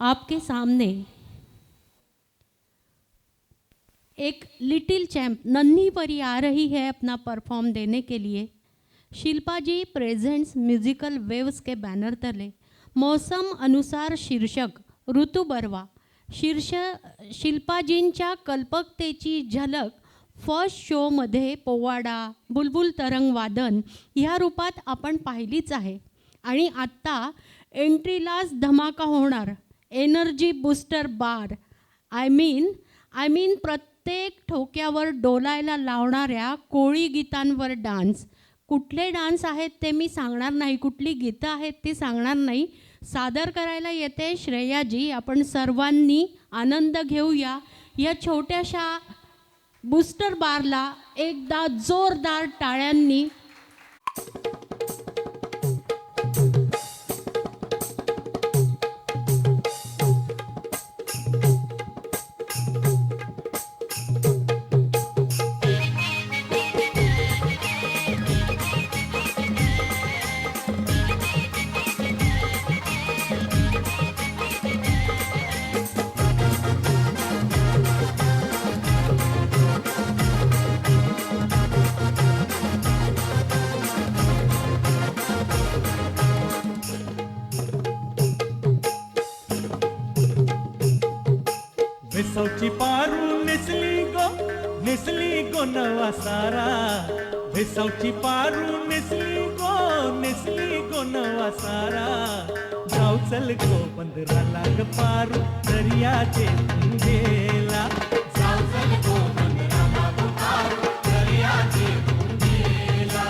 आपके सामने एक लिटिल चैम्प नन्ही परी आ रही है अपना परफॉर्म देने के लिए। शिल्पा जी प्रेजेंट्स म्यूजिकल वेव्स के बैनर तले मौसम अनुसार शीर्षक ऋतू बरवा शिल्पाजींच्या कल्पकतेची झलक फर्स्ट शोमध्ये पोवाडा बुलबुल तरंग वादन ह्या रूपात आपण पाहिलीच आहे आणि आत्ता एंट्रीलाच धमाका होणार energy booster bar I mean प्रत्येक ठोक्यावर डोलायला लावणाऱ्या कोळी गीतांवर डान्स। कुठले डान्स आहेत ते मी सांगणार नाही, कुठली गीतं आहेत ती सांगणार नाही। सादर करायला येते श्रेयाजी। आपण सर्वांनी आनंद घेऊया या छोट्याशा बूस्टर बारला एकदा जोरदार टाळ्यांनी। भेसवची पारू नेसली गो नवा सारा। भेसवची पारू नेसली गो नवा सारा। जाऊ चल गो बंदराला ग पारू दर्याचे गेला। जाऊ चल गो बंदराला ग पारू दर्याचे गेला।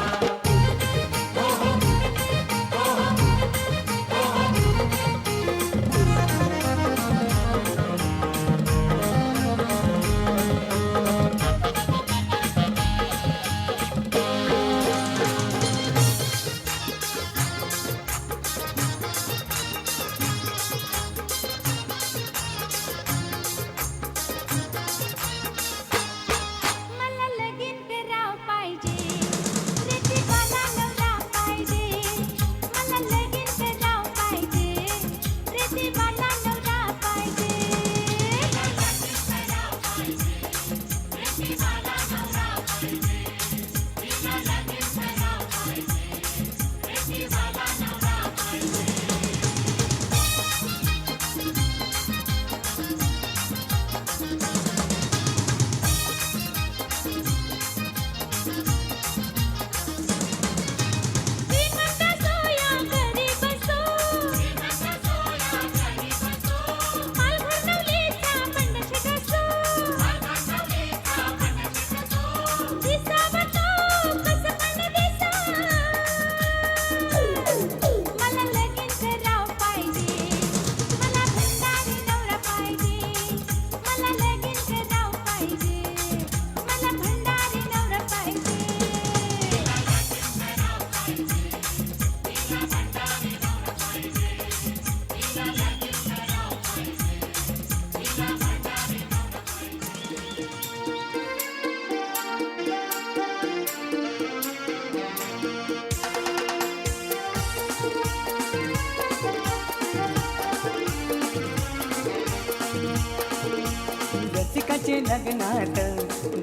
रसिकाचे लग्नात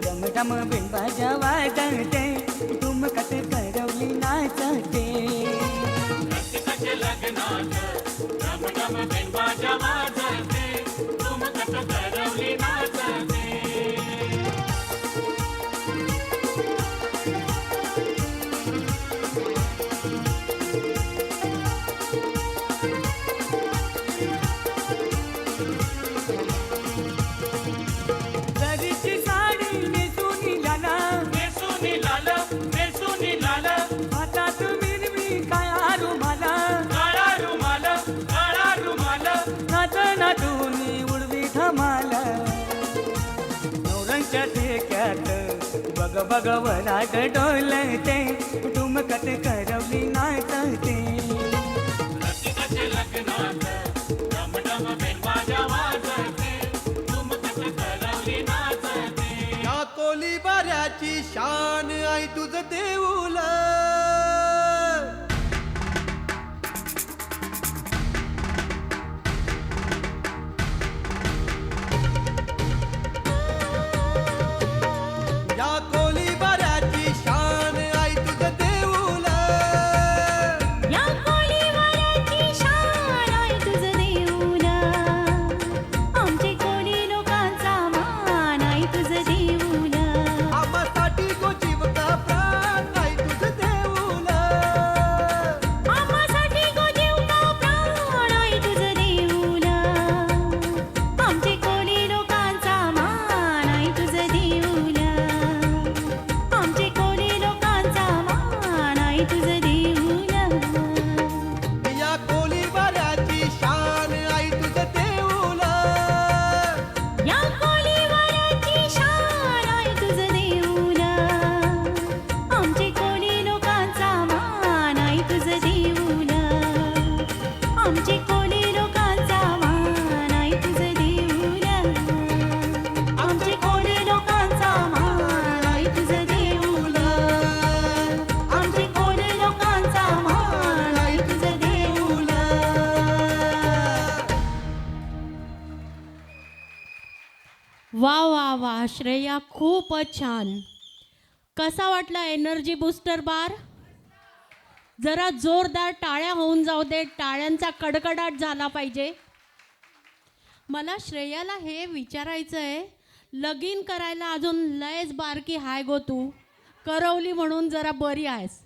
दमदम बिनबाजा वाजते ठुमकत करवली नाचते। रसिकाचे लग्नात दमदम बिनबाजा वाजते ठुमकत करवली नाचते। बग भगवनाट डोलते ठुमकत करवली नाचते। रसिकाचे लग्नात दमदम बिनबाजा वाजते ठुमकत करवली नाचते। या कोली बाऱ्याची शान आई तुझ देऊल। वा वा वा श्रेया, खूपच छान. कसा वाटला एनर्जी बूस्टर बार? जरा जोरदार टाळ्या होऊन जाऊ दे, टाळ्यांचा कडकडाट झाला पाहिजे. मला श्रेयाला हे विचारायचं आहे, लगीन करायला अजून लयच बारकी हाय गो तू, करवली म्हणून जरा बरी आहेस.